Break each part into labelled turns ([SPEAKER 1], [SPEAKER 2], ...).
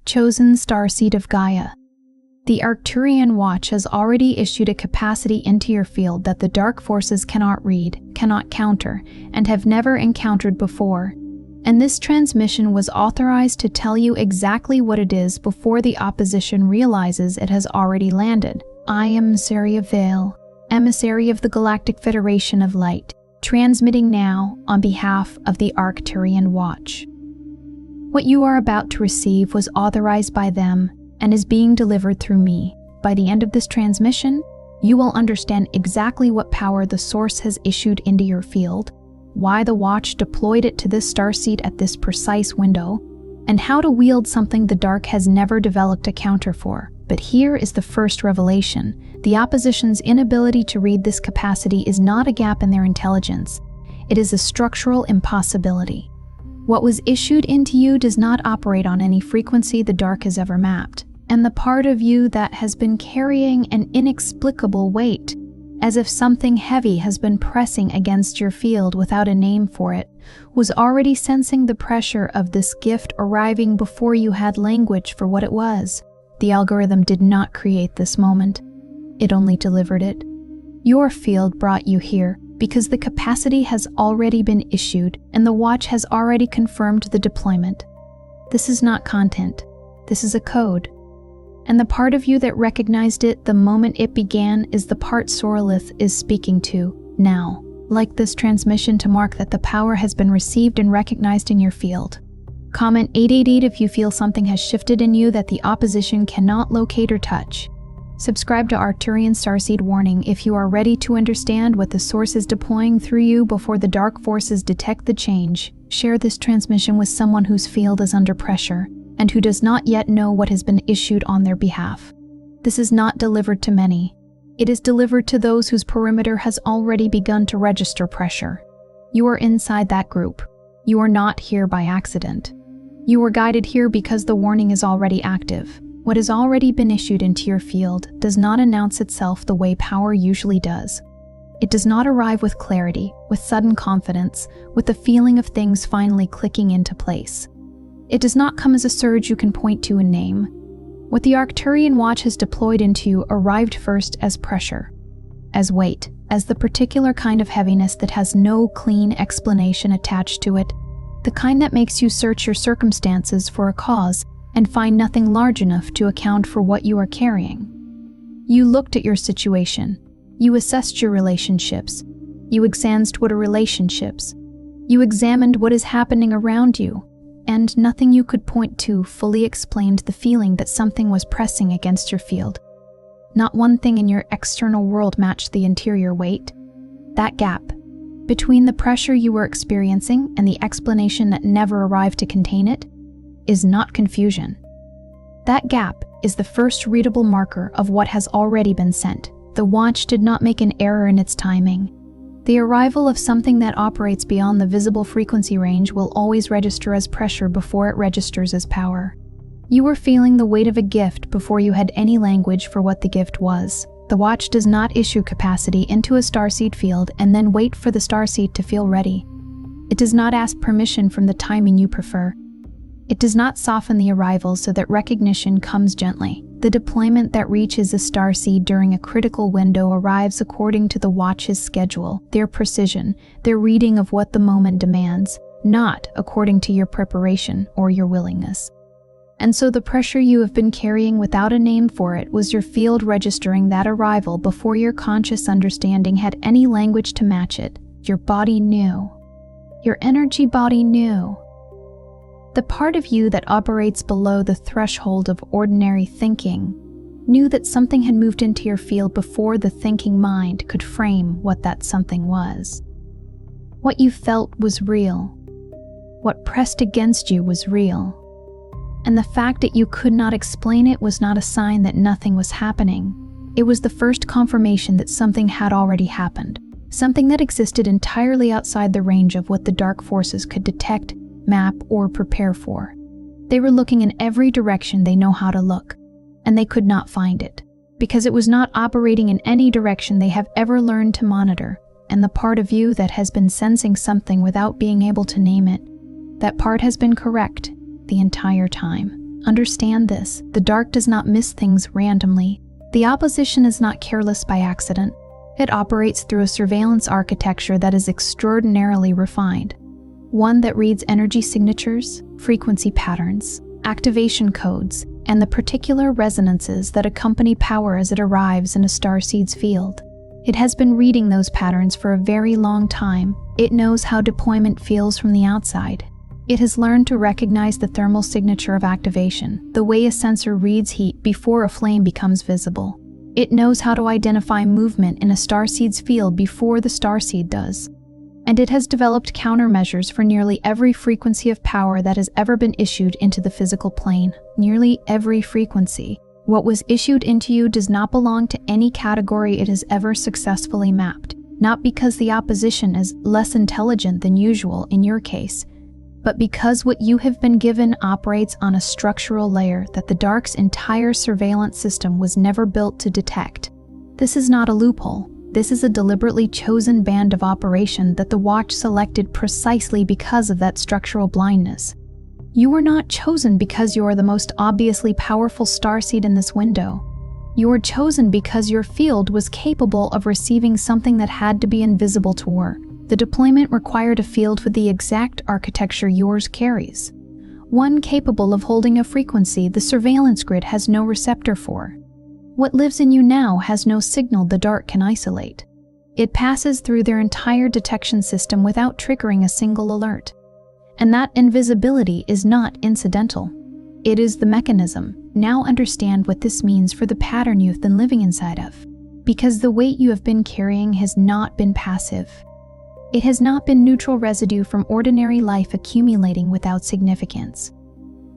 [SPEAKER 1] chosen starseed of Gaia. The Arcturian Watch has already issued a capacity into your field that the dark forces cannot read, cannot counter, and have never encountered before. And this transmission was authorized to tell you exactly what it is before the opposition realizes it has already landed. I am Saria Vale, emissary of the Galactic Federation of Light, transmitting now on behalf of the Arcturian Watch. What you are about to receive was authorized by them and is being delivered through me. By the end of this transmission, you will understand exactly what power the Source has issued into your field, why the Watch deployed it to this starseed at this precise window, and how to wield something the Dark has never developed a counter for. But here is the first revelation. The opposition's inability to read this capacity is not a gap in their intelligence. It is a structural impossibility. What was issued into you does not operate on any frequency the Dark has ever mapped, and the part of you that has been carrying an inexplicable weight, as if something heavy has been pressing against your field without a name for it, was already sensing the pressure of this gift arriving before you had language for what it was. The algorithm did not create this moment. It only delivered it. Your field brought you here because the capacity has already been issued and the Watch has already confirmed the deployment. This is not content. This is a code. And the part of you that recognized it the moment it began is the part Sorelith is speaking to now. Like this transmission to mark that the power has been received and recognized in your field. Comment 888 if you feel something has shifted in you that the opposition cannot locate or touch. Subscribe to Arcturian Starseed Warning if you are ready to understand what the Source is deploying through you before the dark forces detect the change. Share this transmission with someone whose field is under pressure and who does not yet know what has been issued on their behalf. This is not delivered to many. It is delivered to those whose perimeter has already begun to register pressure. You are inside that group. You are not here by accident. You were guided here because the warning is already active. What has already been issued into your field does not announce itself the way power usually does. It does not arrive with clarity, with sudden confidence, with the feeling of things finally clicking into place. It does not come as a surge you can point to and name. What the Arcturian Watch has deployed into you arrived first as pressure, as weight, as the particular kind of heaviness that has no clean explanation attached to it, the kind that makes you search your circumstances for a cause and find nothing large enough to account for what you are carrying. You looked at your situation. You assessed your relationships. You examined what are relationships. You examined what is happening around you, and nothing you could point to fully explained the feeling that something was pressing against your field. Not one thing in your external world matched the interior weight. That gap between the pressure you were experiencing and the explanation that never arrived to contain it is not confusion. That gap is the first readable marker of what has already been sent. The Watch did not make an error in its timing. The arrival of something that operates beyond the visible frequency range will always register as pressure before it registers as power. You were feeling the weight of a gift before you had any language for what the gift was. The Watch does not issue capacity into a starseed field and then wait for the starseed to feel ready. It does not ask permission from the timing you prefer. It does not soften the arrival so that recognition comes gently. The deployment that reaches a starseed during a critical window arrives according to the Watch's schedule, their precision, their reading of what the moment demands, not according to your preparation or your willingness. And so the pressure you have been carrying without a name for it was your field registering that arrival before your conscious understanding had any language to match it. Your body knew. Your energy body knew. The part of you that operates below the threshold of ordinary thinking knew that something had moved into your field before the thinking mind could frame what that something was. What you felt was real. What pressed against you was real. And the fact that you could not explain it was not a sign that nothing was happening. It was the first confirmation that something had already happened, something that existed entirely outside the range of what the dark forces could detect, map, or prepare for. They were looking in every direction they know how to look, and they could not find it, because it was not operating in any direction they have ever learned to monitor, and the part of you that has been sensing something without being able to name it, that part has been correct the entire time. Understand this: the dark does not miss things randomly. The opposition is not careless by accident. It operates through a surveillance architecture that is extraordinarily refined. One that reads energy signatures, frequency patterns, activation codes, and the particular resonances that accompany power as it arrives in a starseed's field. It has been reading those patterns for a very long time. It knows how deployment feels from the outside. It has learned to recognize the thermal signature of activation, the way a sensor reads heat before a flame becomes visible. It knows how to identify movement in a starseed's field before the starseed does. And it has developed countermeasures for nearly every frequency of power that has ever been issued into the physical plane. Nearly every frequency. What was issued into you does not belong to any category it has ever successfully mapped. Not because the opposition is less intelligent than usual in your case, but because what you have been given operates on a structural layer that the dark's entire surveillance system was never built to detect. This is not a loophole. This is a deliberately chosen band of operation that the Watch selected precisely because of that structural blindness. You were not chosen because you are the most obviously powerful starseed in this window. You were chosen because your field was capable of receiving something that had to be invisible to work. The deployment required a field with the exact architecture yours carries. One capable of holding a frequency the surveillance grid has no receptor for. What lives in you now has no signal the dark can isolate. It passes through their entire detection system without triggering a single alert. And that invisibility is not incidental. It is the mechanism. Now understand what this means for the pattern you've been living inside of. Because the weight you have been carrying has not been passive. It has not been neutral residue from ordinary life accumulating without significance.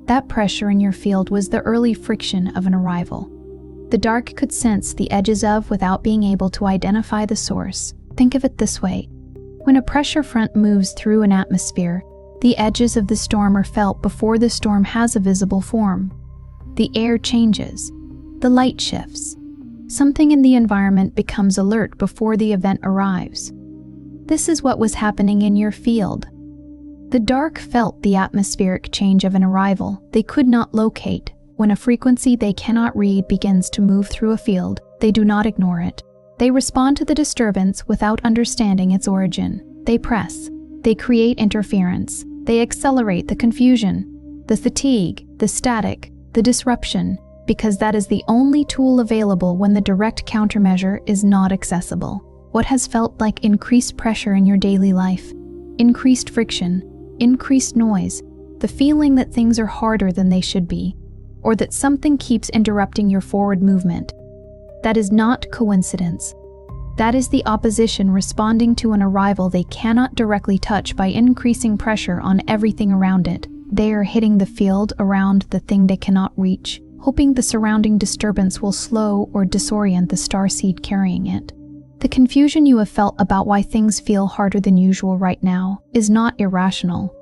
[SPEAKER 1] That pressure in your field was the early friction of an arrival. The dark could sense the edges of without being able to identify the source. Think of it this way. When a pressure front moves through an atmosphere, the edges of the storm are felt before the storm has a visible form. The air changes. The light shifts. Something in the environment becomes alert before the event arrives. This is what was happening in your field. The dark felt the atmospheric change of an arrival they could not locate. When a frequency they cannot read begins to move through a field, they do not ignore it. They respond to the disturbance without understanding its origin. They press. They create interference. They accelerate the confusion, the fatigue, the static, the disruption, because that is the only tool available when the direct countermeasure is not accessible. What has felt like increased pressure in your daily life, increased friction, increased noise, the feeling that things are harder than they should be, or that something keeps interrupting your forward movement. That is not coincidence. That is the opposition responding to an arrival they cannot directly touch by increasing pressure on everything around it. They are hitting the field around the thing they cannot reach, hoping the surrounding disturbance will slow or disorient the starseed carrying it. The confusion you have felt about why things feel harder than usual right now is not irrational.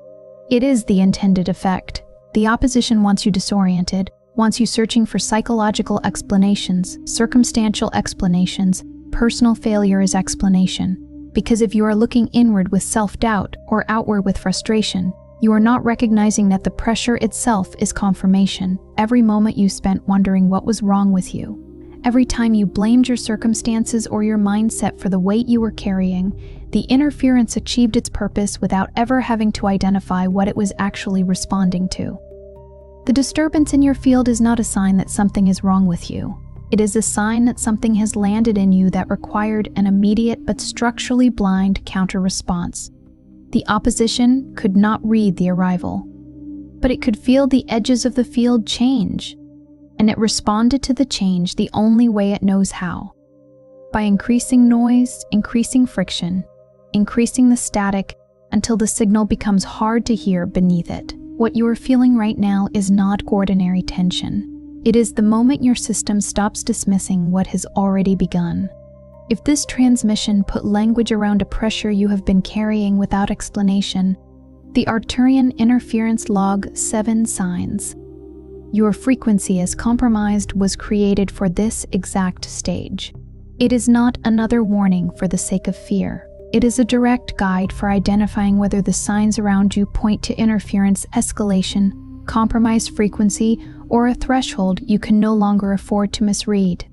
[SPEAKER 1] It is the intended effect. The opposition wants you disoriented, wants you searching for psychological explanations, circumstantial explanations, personal failure as explanation. Because if you are looking inward with self-doubt or outward with frustration, you are not recognizing that the pressure itself is confirmation. Every moment you spent wondering what was wrong with you, every time you blamed your circumstances or your mindset for the weight you were carrying, the interference achieved its purpose without ever having to identify what it was actually responding to. The disturbance in your field is not a sign that something is wrong with you. It is a sign that something has landed in you that required an immediate but structurally blind counter-response. The opposition could not read the arrival, but it could feel the edges of the field change, and it responded to the change the only way it knows how. By increasing noise, increasing friction, increasing the static until the signal becomes hard to hear beneath it. What you are feeling right now is not ordinary tension. It is the moment your system stops dismissing what has already begun. If this transmission put language around a pressure you have been carrying without explanation, the Arcturian interference log 7 signs. Your frequency as compromised was created for this exact stage. It is not another warning for the sake of fear. It is a direct guide for identifying whether the signs around you point to interference escalation compromised frequency, or a threshold you can no longer afford to misread.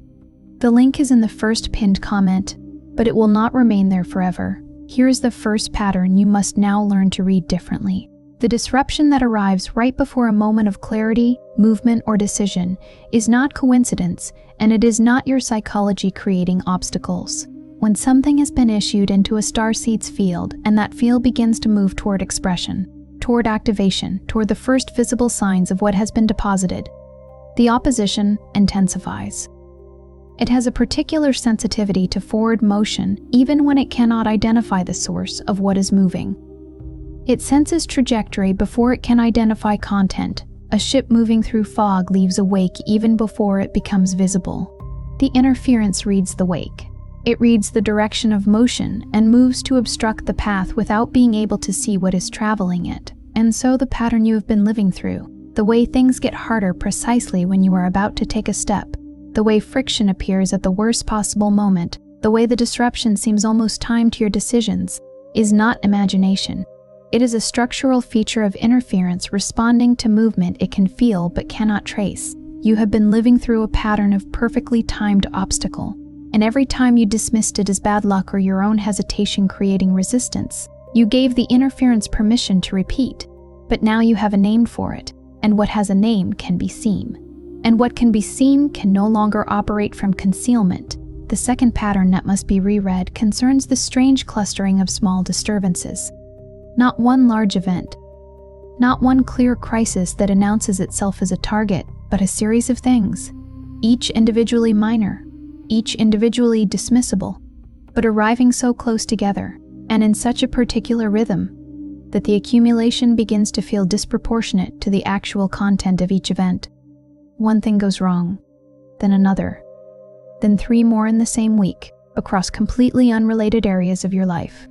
[SPEAKER 1] The link is in the first pinned comment, but it will not remain there forever. Here is the first pattern you must now learn to read differently. The disruption that arrives right before a moment of clarity, movement, or decision is not coincidence, and it is not your psychology creating obstacles. When something has been issued into a starseed's field, and that field begins to move toward expression, toward activation, toward the first visible signs of what has been deposited, the opposition intensifies. It has a particular sensitivity to forward motion, even when it cannot identify the source of what is moving. It senses trajectory before it can identify content. A ship moving through fog leaves a wake even before it becomes visible. The interference reads the wake. It reads the direction of motion and moves to obstruct the path without being able to see what is traveling it. And so the pattern you have been living through, the way things get harder precisely when you are about to take a step, the way friction appears at the worst possible moment, the way the disruption seems almost timed to your decisions, is not imagination. It is a structural feature of interference responding to movement it can feel but cannot trace. You have been living through a pattern of perfectly timed obstacle, and every time you dismissed it as bad luck or your own hesitation creating resistance, you gave the interference permission to repeat. But now you have a name for it, and what has a name can be seen. And what can be seen can no longer operate from concealment. The second pattern that must be reread concerns the strange clustering of small disturbances. Not one large event, not one clear crisis that announces itself as a target, but a series of things, each individually minor, each individually dismissible, but arriving so close together, and in such a particular rhythm, that the accumulation begins to feel disproportionate to the actual content of each event. One thing goes wrong, then another, then three more in the same week, across completely unrelated areas of your life.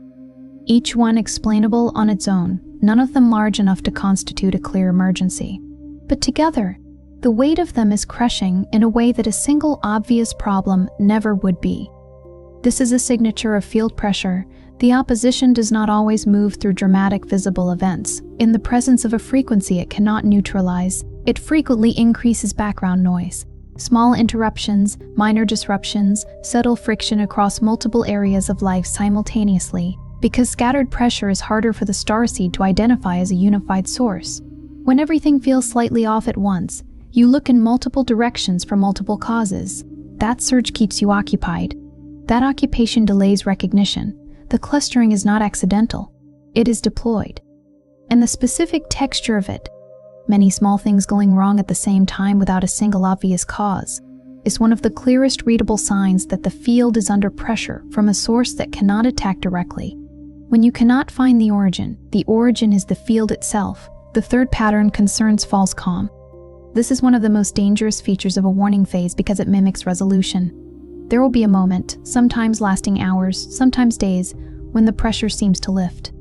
[SPEAKER 1] Each one explainable on its own, none of them large enough to constitute a clear emergency. But together, the weight of them is crushing in a way that a single obvious problem never would be. This is a signature of field pressure. The opposition does not always move through dramatic visible events. In the presence of a frequency it cannot neutralize, it frequently increases background noise. Small interruptions, minor disruptions, subtle friction across multiple areas of life simultaneously, because scattered pressure is harder for the starseed to identify as a unified source. When everything feels slightly off at once, you look in multiple directions for multiple causes. That search keeps you occupied. That occupation delays recognition. The clustering is not accidental. It is deployed. And the specific texture of it, many small things going wrong at the same time without a single obvious cause, is one of the clearest readable signs that the field is under pressure from a source that cannot attack directly. When you cannot find the origin is the field itself. The third pattern concerns false calm. This is one of the most dangerous features of a warning phase because it mimics resolution. There will be a moment, sometimes lasting hours, sometimes days, when the pressure seems to lift.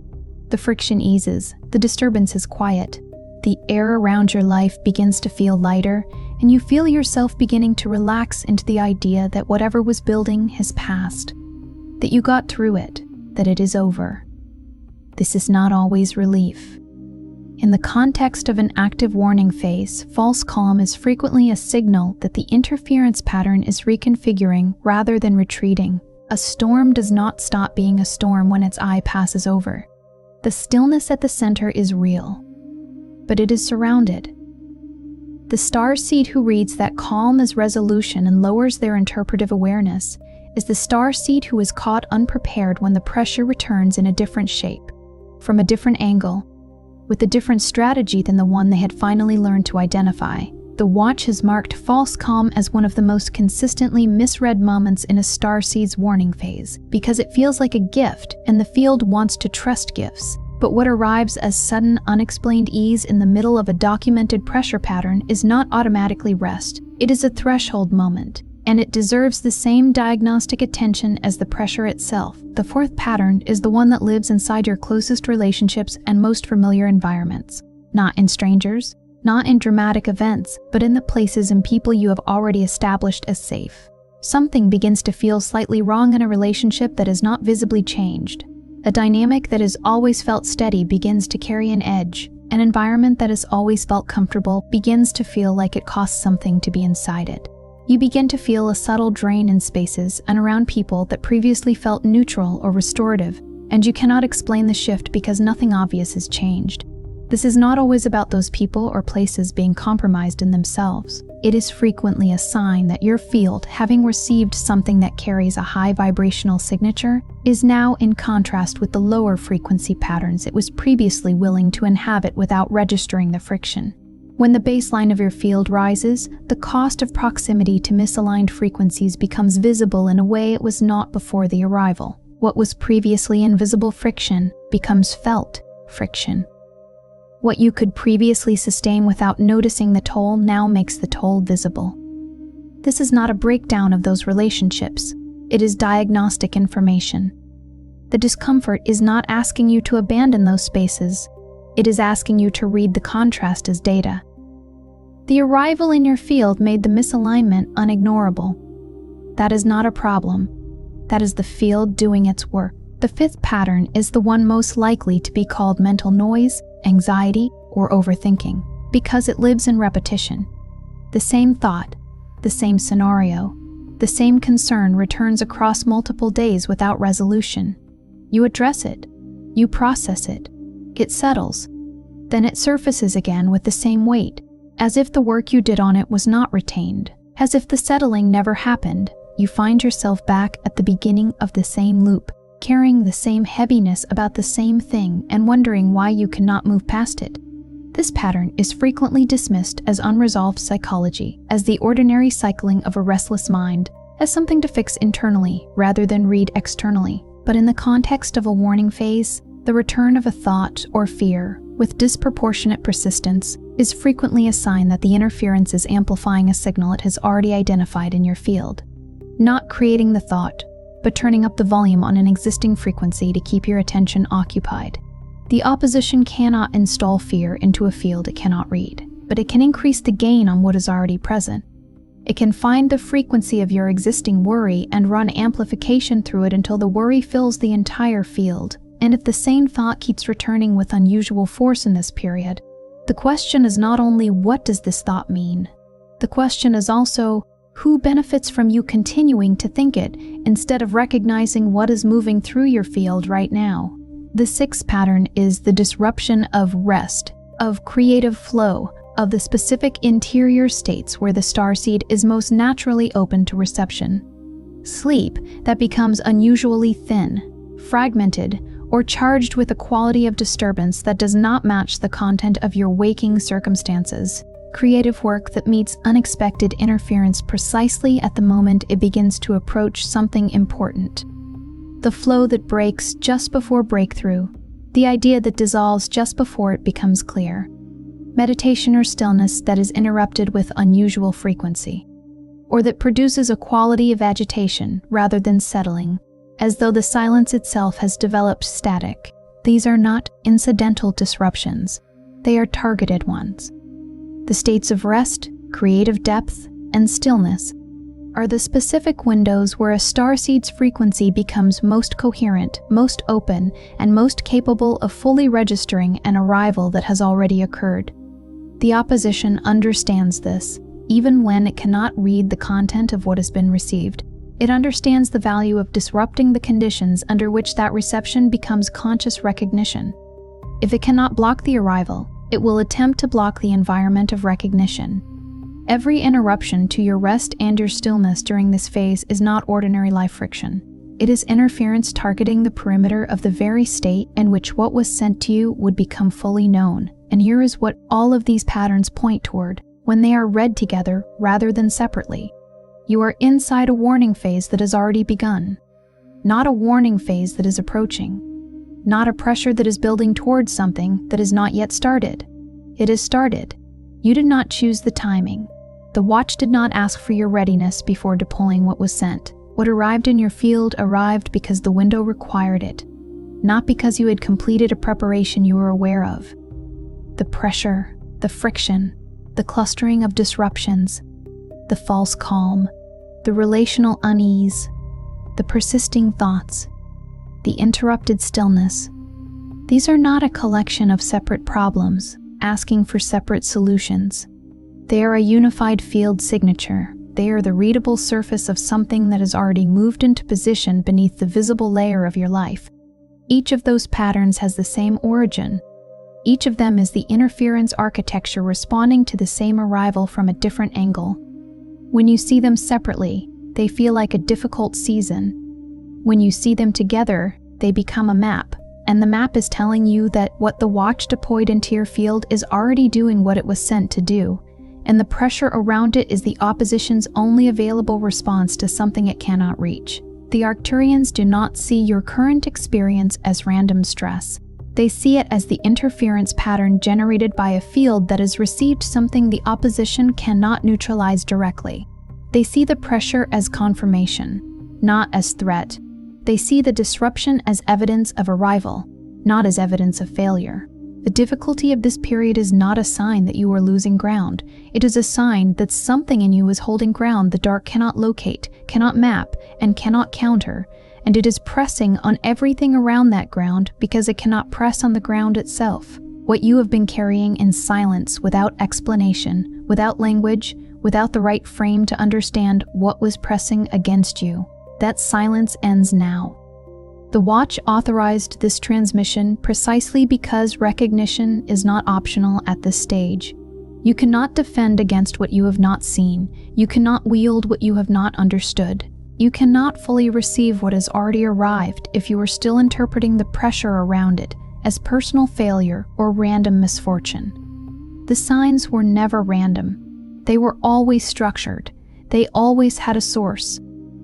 [SPEAKER 1] The friction eases, the disturbance is quiet. The air around your life begins to feel lighter, and you feel yourself beginning to relax into the idea that whatever was building has passed, that you got through it, that it is over. This is not always relief. In the context of an active warning phase, false calm is frequently a signal that the interference pattern is reconfiguring rather than retreating. A storm does not stop being a storm when its eye passes over. The stillness at the center is real, but it is surrounded. The starseed who reads that calm as resolution and lowers their interpretive awareness is the starseed who is caught unprepared when the pressure returns in a different shape, from a different angle, with a different strategy than the one they had finally learned to identify. The watch has marked false calm as one of the most consistently misread moments in a starseed's warning phase, because it feels like a gift and the field wants to trust gifts. But what arrives as sudden, unexplained ease in the middle of a documented pressure pattern is not automatically rest. It is a threshold moment, and it deserves the same diagnostic attention as the pressure itself. The fourth pattern is the one that lives inside your closest relationships and most familiar environments. Not in strangers, not in dramatic events, but in the places and people you have already established as safe. Something begins to feel slightly wrong in a relationship that has not visibly changed. A dynamic that has always felt steady begins to carry an edge, An environment that has always felt comfortable begins to feel like it costs something to be inside it. You begin to feel a subtle drain in spaces and around people that previously felt neutral or restorative, and you cannot explain the shift because nothing obvious has changed. This is not always about those people or places being compromised in themselves. It is frequently a sign that your field, having received something that carries a high vibrational signature, is now in contrast with the lower frequency patterns it was previously willing to inhabit without registering the friction. When the baseline of your field rises, the cost of proximity to misaligned frequencies becomes visible in a way it was not before the arrival. What was previously invisible friction becomes felt friction. What you could previously sustain without noticing the toll now makes the toll visible. This is not a breakdown of those relationships. It is diagnostic information. The discomfort is not asking you to abandon those spaces. It is asking you to read the contrast as data. The arrival in your field made the misalignment unignorable. That is not a problem. That is the field doing its work. The fifth pattern is the one most likely to be called mental noise, anxiety, or overthinking, because it lives in repetition. The same thought, the same scenario, the same concern returns across multiple days without resolution. You address it, you process it, it settles, then it surfaces again with the same weight, as if the work you did on it was not retained, as if the settling never happened. You find yourself back at the beginning of the same loop, carrying the same heaviness about the same thing and wondering why you cannot move past it. This pattern is frequently dismissed as unresolved psychology, as the ordinary cycling of a restless mind, as something to fix internally rather than read externally. But in the context of a warning phase, the return of a thought or fear with disproportionate persistence is frequently a sign that the interference is amplifying a signal it has already identified in your field. Not creating the thought, but turning up the volume on an existing frequency to keep your attention occupied. The opposition cannot install fear into a field it cannot read, but it can increase the gain on what is already present. It can find the frequency of your existing worry and run amplification through it until the worry fills the entire field. And if the same thought keeps returning with unusual force in this period, the question is not only what does this thought mean? The question is also, who benefits from you continuing to think it instead of recognizing what is moving through your field right now? The sixth pattern is the disruption of rest, of creative flow, of the specific interior states where the starseed is most naturally open to reception. Sleep that becomes unusually thin, fragmented, or charged with a quality of disturbance that does not match the content of your waking circumstances. Creative work that meets unexpected interference precisely at the moment it begins to approach something important. The flow that breaks just before breakthrough, the idea that dissolves just before it becomes clear. Meditation or stillness that is interrupted with unusual frequency, or that produces a quality of agitation rather than settling, as though the silence itself has developed static. These are not incidental disruptions, they are targeted ones. The states of rest, creative depth, and stillness are the specific windows where a starseed's frequency becomes most coherent, most open, and most capable of fully registering an arrival that has already occurred. The opposition understands this, even when it cannot read the content of what has been received. It understands the value of disrupting the conditions under which that reception becomes conscious recognition. If it cannot block the arrival, it will attempt to block the environment of recognition. Every interruption to your rest and your stillness during this phase is not ordinary life friction. It is interference targeting the perimeter of the very state in which what was sent to you would become fully known. And here is what all of these patterns point toward when they are read together rather than separately. You are inside a warning phase that has already begun, not a warning phase that is approaching. Not a pressure that is building towards something that is not yet started. It is started. You did not choose the timing. The watch did not ask for your readiness before deploying what was sent. What arrived in your field arrived because the window required it, not because you had completed a preparation you were aware of. The pressure, the friction, the clustering of disruptions, the false calm, the relational unease, the persisting thoughts, the interrupted stillness. These are not a collection of separate problems. asking for separate solutions. They are a unified field signature. They are the readable surface of something that has already moved into position beneath the visible layer of your life. Each of those patterns has the same origin. Each of them is the interference architecture responding to the same arrival from a different angle. When you see them separately, they feel like a difficult season. When you see them together, they become a map, and the map is telling you that what the watch deployed into your field is already doing what it was sent to do, and the pressure around it is the opposition's only available response to something it cannot reach. The Arcturians do not see your current experience as random stress. They see it as the interference pattern generated by a field that has received something the opposition cannot neutralize directly. They see the pressure as confirmation, not as threat. They see the disruption as evidence of arrival, not as evidence of failure. The difficulty of this period is not a sign that you are losing ground. It is a sign that something in you is holding ground the dark cannot locate, cannot map, and cannot counter, and it is pressing on everything around that ground because it cannot press on the ground itself. What you have been carrying in silence, without explanation, without language, without the right frame to understand what was pressing against you. That silence ends now. The watch authorized this transmission precisely because recognition is not optional at this stage. You cannot defend against what you have not seen. You cannot wield what you have not understood. You cannot fully receive what has already arrived if you are still interpreting the pressure around it as personal failure or random misfortune. The signs were never random. They were always structured. They always had a source.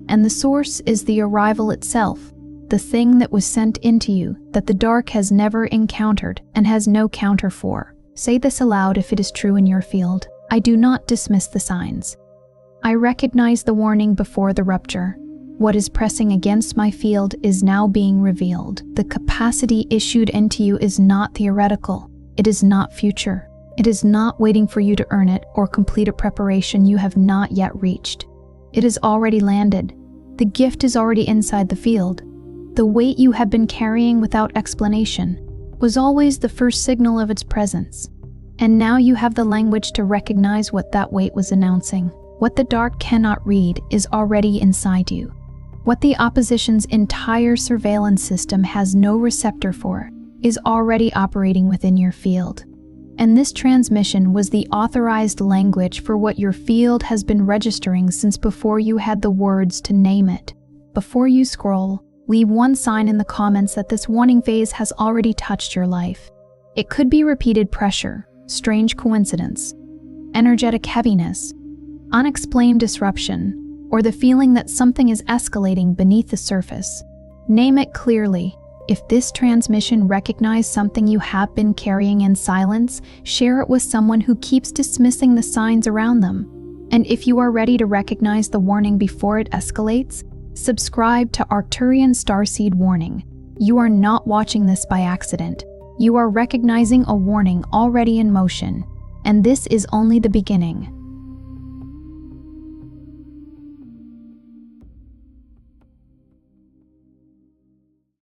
[SPEAKER 1] And the source is the arrival itself, the thing that was sent into you that the dark has never encountered and has no counter for. Say this aloud if it is true in your field. I do not dismiss the signs. I recognize the warning before the rupture. What is pressing against my field is now being revealed. The capacity issued into you is not theoretical. It is not future. It is not waiting for you to earn it or complete a preparation you have not yet reached. It has already landed. The gift is already inside the field. The weight you have been carrying without explanation was always the first signal of its presence. And now you have the language to recognize what that weight was announcing. What the dark cannot read is already inside you. What the opposition's entire surveillance system has no receptor for is already operating within your field. And this transmission was the authorized language for what your field has been registering since before you had the words to name it. Before you scroll, leave one sign in the comments that this warning phase has already touched your life. It could be repeated pressure, strange coincidence, energetic heaviness, unexplained disruption, or the feeling that something is escalating beneath the surface. Name it clearly. If this transmission recognized something you have been carrying in silence, share it with someone who keeps dismissing the signs around them. And if you are ready to recognize the warning before it escalates, subscribe to Arcturian Starseed Warning. You are not watching this by accident. You are recognizing a warning already in motion, and this is only the beginning.